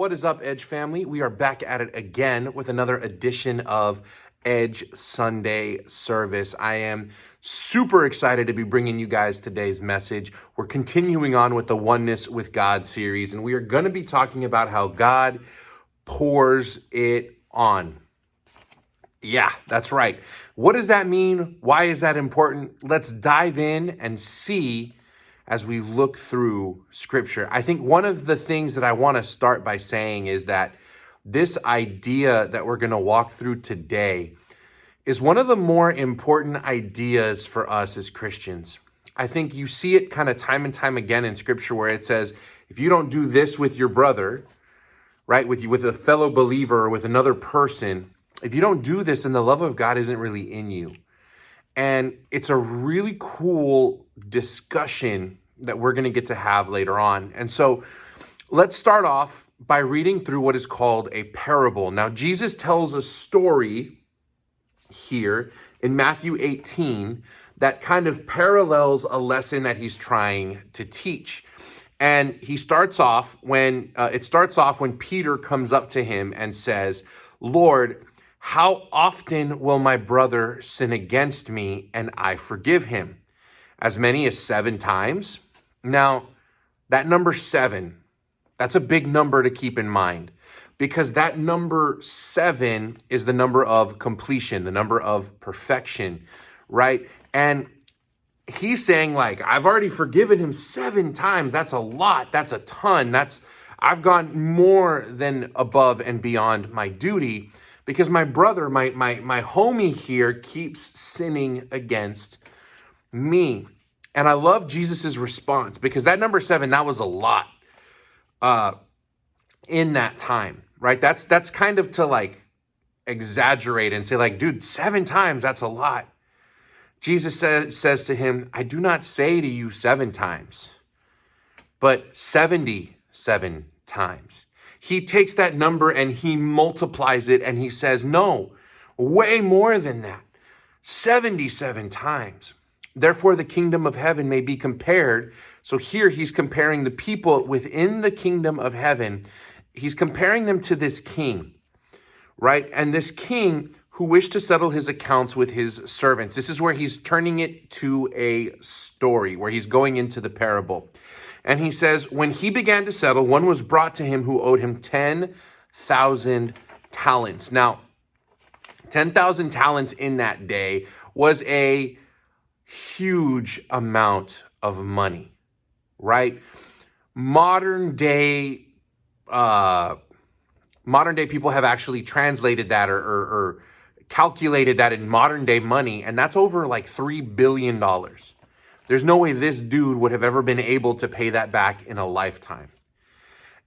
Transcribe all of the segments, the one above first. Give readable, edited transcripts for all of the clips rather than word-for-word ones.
What is up, Edge family? We are back at it again with another edition of Edge Sunday service. I am super excited to be bringing you guys today's message. We're continuing on with the Oneness with God series, and we are going to be talking about how God pours it on. Yeah, that's right. What does that mean? Why is that important? Let's dive in and see as we look through scripture. I think one of the things that I want to start by saying is that this idea that we're going to walk through today is one of the more important ideas for us as Christians. I think you see it kind of time and time again in scripture where it says, if you don't do this with your brother, right, with a fellow believer or with another person, if you don't do this, then the love of God isn't really in you. And it's a really cool discussion that we're going to get to have later on. And so let's start off by reading through what is called a parable. Now, Jesus tells a story here in Matthew 18 that kind of parallels a lesson that he's trying to teach. And he starts off when Peter comes up to him and says, "Lord, how often will my brother sin against me and I forgive him? As many as 7 times?" Now, that number 7, that's a big number to keep in mind because that number 7 is the number of completion, the number of perfection, right? And he's saying like, I've already forgiven him 7 times. That's a lot. That's a ton. I've gone more than above and beyond my duty because my brother, my homie here keeps sinning against me. And I love Jesus's response because that number 7, that was a lot in that time, right? That's kind of to like exaggerate and say like, dude, 7 times, that's a lot. Jesus says to him, I do not say to you 7 times, but 77 times. He takes that number and he multiplies it and he says, no, way more than that, 77 times. Therefore, the kingdom of heaven may be compared. So here he's comparing the people within the kingdom of heaven. He's comparing them to this king, right? And this king who wished to settle his accounts with his servants. This is where he's turning it to a story, where he's going into the parable. And he says, when he began to settle, one was brought to him who owed him 10,000 talents. Now, 10,000 talents in that day was a huge amount of money, right? Modern day people have actually translated that or calculated that in modern day money, and that's over like $3 billion. There's no way this dude would have ever been able to pay that back in a lifetime.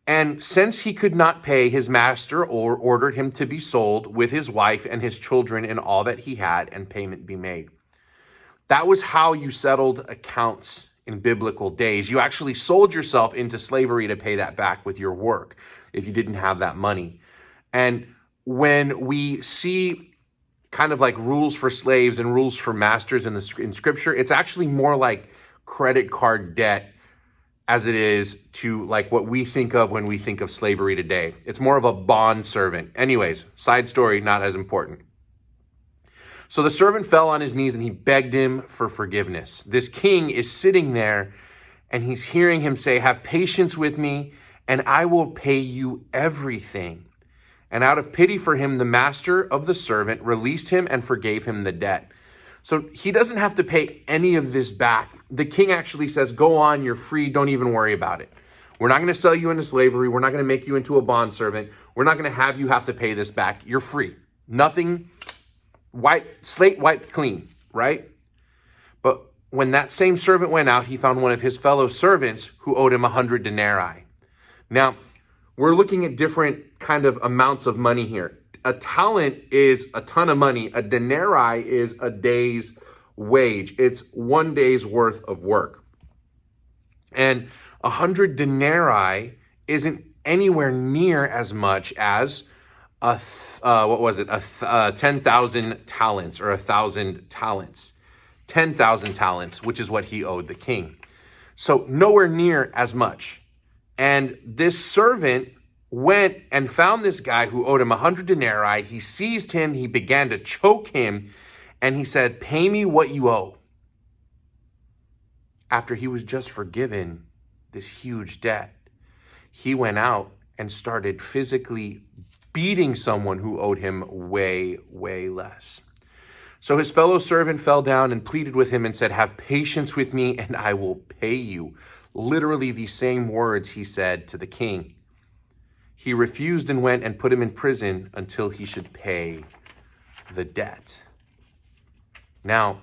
And since he could not pay, his master ordered him to be sold with his wife and his children and all that he had, and payment be made. That was how you settled accounts in biblical days. You actually sold yourself into slavery to pay that back with your work if you didn't have that money. And when we see kind of like rules for slaves and rules for masters in scripture, it's actually more like credit card debt as it is to like what we think of when we think of slavery today. It's more of a bond servant. Anyways, side story, not as important. So the servant fell on his knees and he begged him for forgiveness. This king is sitting there and he's hearing him say, have patience with me and I will pay you everything. And out of pity for him, the master of the servant released him and forgave him the debt. So he doesn't have to pay any of this back. The king actually says, go on, you're free, don't even worry about it. We're not going to sell you into slavery. We're not going to make you into a bondservant. We're not going to have you have to pay this back. You're free. Nothing, slate wiped clean, right? But when that same servant went out, he found one of his fellow servants who owed him 100 denarii. Now, we're looking at different kind of amounts of money here. A talent is a ton of money. A denarii is a day's wage. It's 1 day's worth of work. And 100 denarii isn't anywhere near as much as 10,000 talents or 1,000 talents. 10,000 talents, which is what he owed the king. So nowhere near as much. And this servant went and found this guy who owed him 100 denarii. He seized him, he began to choke him, and he said, "Pay me what you owe." After he was just forgiven this huge debt, he went out and started physically beating someone who owed him way, way less. So his fellow servant fell down and pleaded with him and said, "Have patience with me and I will pay you." Literally the same words he said to the king. He refused and went and put him in prison until he should pay the debt. Now,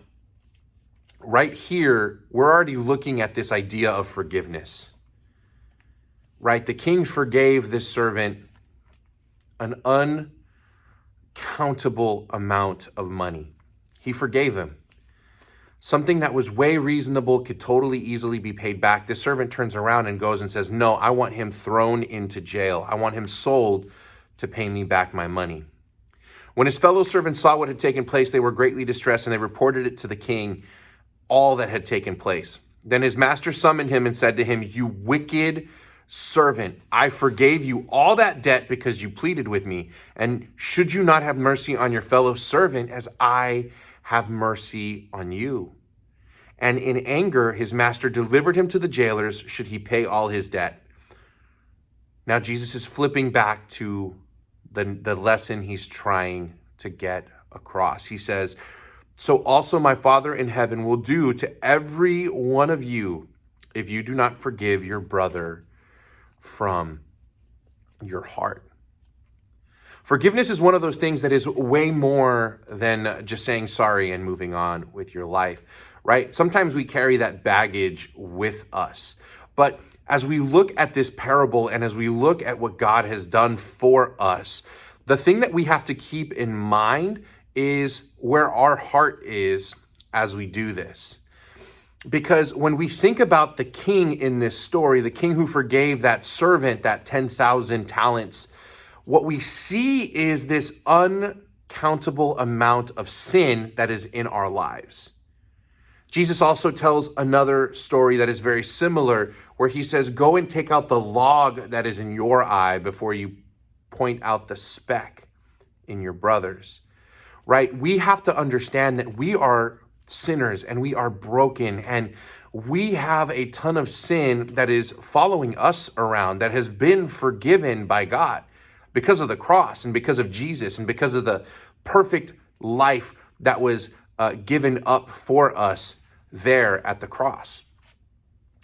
right here, we're already looking at this idea of forgiveness, right? The king forgave this servant an uncountable amount of money. He forgave him. Something that was way reasonable, could totally easily be paid back. This servant turns around and goes and says, "No, I want him thrown into jail. I want him sold to pay me back my money." When his fellow servants saw what had taken place, they were greatly distressed, and they reported it to the king, all that had taken place. Then his master summoned him and said to him, "You wicked servant, I forgave you all that debt because you pleaded with me. And should you not have mercy on your fellow servant as I have mercy on you?" And in anger, his master delivered him to the jailers should he pay all his debt. Now Jesus is flipping back to the lesson he's trying to get across. He says, "So also my Father in heaven will do to every one of you if you do not forgive your brother from your heart." Forgiveness is one of those things that is way more than just saying sorry and moving on with your life, right? Sometimes we carry that baggage with us. But as we look at this parable and as we look at what God has done for us, the thing that we have to keep in mind is where our heart is as we do this. Because when we think about the king in this story, the king who forgave that servant that 10,000 talents, what we see is this uncountable amount of sin that is in our lives. Jesus also tells another story that is very similar, where he says, "Go and take out the log that is in your eye before you point out the speck in your brother's." Right? We have to understand that we are sinners and we are broken, and we have a ton of sin that is following us around that has been forgiven by God because of the cross and because of Jesus and because of the perfect life that was given up for us there at the cross.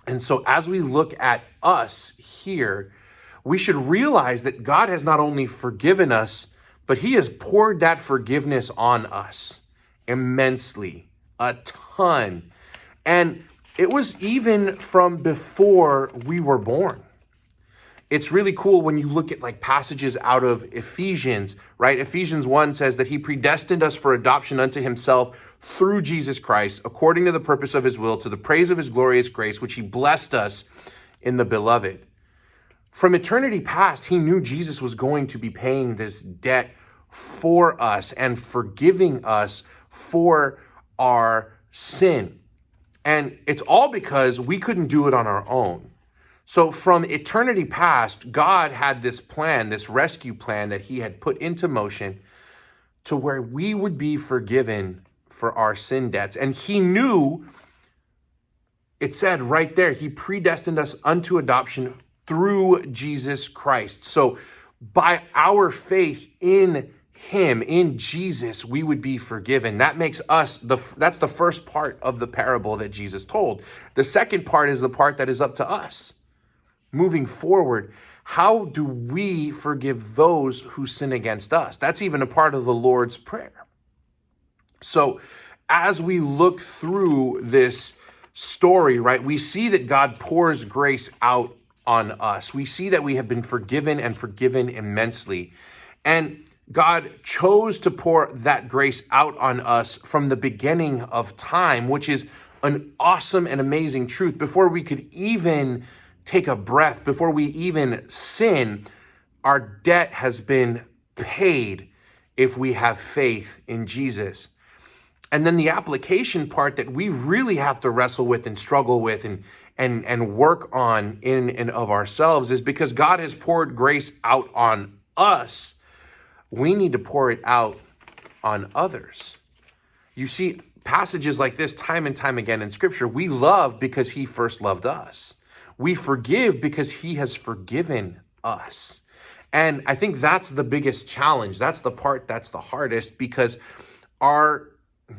And so as we look at us here, we should realize that God has not only forgiven us, but he has poured that forgiveness on us immensely, a ton. And it was even from before we were born. It's really cool when you look at like passages out of Ephesians, right? Ephesians 1 says that he predestined us for adoption unto himself through Jesus Christ, according to the purpose of his will, to the praise of his glorious grace, which he blessed us in the beloved. From eternity past, he knew Jesus was going to be paying this debt for us and forgiving us for our sin. And it's all because we couldn't do it on our own. So from eternity past, God had this plan, this rescue plan that he had put into motion to where we would be forgiven for our sin debts. And he knew, it said right there, he predestined us unto adoption through Jesus Christ. So by our faith in him, in Jesus, we would be forgiven. That makes us, that's the first part of the parable that Jesus told. The second part is the part that is up to us. Moving forward, how do we forgive those who sin against us? That's even a part of the Lord's Prayer. So as we look through this story, right, we see that God pours grace out on us. We see that we have been forgiven and forgiven immensely. And God chose to pour that grace out on us from the beginning of time, which is an awesome and amazing truth. Before we could even take a breath, before we even sin, our debt has been paid if we have faith in Jesus. And then the application part that we really have to wrestle with and struggle with and work on in and of ourselves is because God has poured grace out on us. We need to pour it out on others. You see passages like this time and time again in Scripture. We love because he first loved us. We forgive because he has forgiven us. And I think that's the biggest challenge. That's the part that's the hardest, because our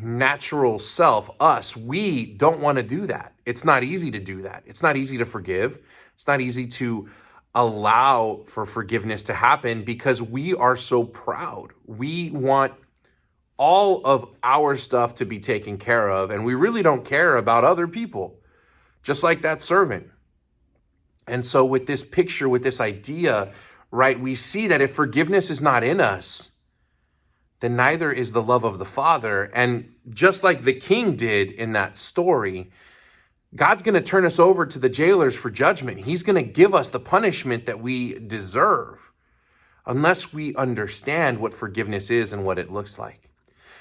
natural self, us, we don't want to do that. It's not easy to do that. It's not easy to forgive. It's not easy to allow for forgiveness to happen because we are so proud. We want all of our stuff to be taken care of, and we really don't care about other people, just like that servant. And so with this picture, with this idea, right, we see that if forgiveness is not in us, then neither is the love of the Father. And just like the king did in that story, God's going to turn us over to the jailers for judgment. He's going to give us the punishment that we deserve unless we understand what forgiveness is and what it looks like.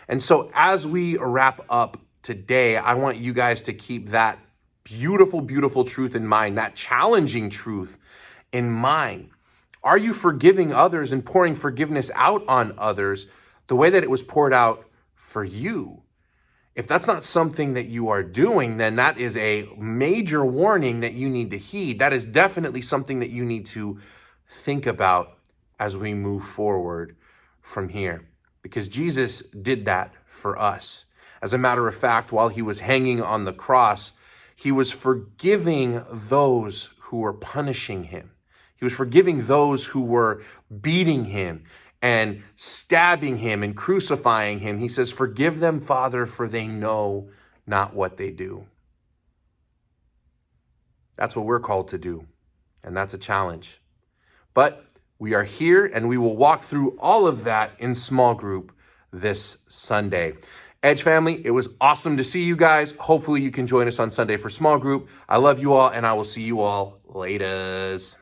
And so as we wrap up today, I want you guys to keep that beautiful, beautiful truth in mind, that challenging truth in mind. Are you forgiving others and pouring forgiveness out on others the way that it was poured out for you? If that's not something that you are doing, then that is a major warning that you need to heed. That is definitely something that you need to think about as we move forward from here, because Jesus did that for us. As a matter of fact, while he was hanging on the cross, he was forgiving those who were punishing him. He was forgiving those who were beating him and stabbing him and crucifying him. He says, "Forgive them, Father, for they know not what they do." That's what we're called to do, and that's a challenge. But we are here, and we will walk through all of that in small group this Sunday. Edge family, it was awesome to see you guys. Hopefully you can join us on Sunday for small group. I love you all, and I will see you all laters.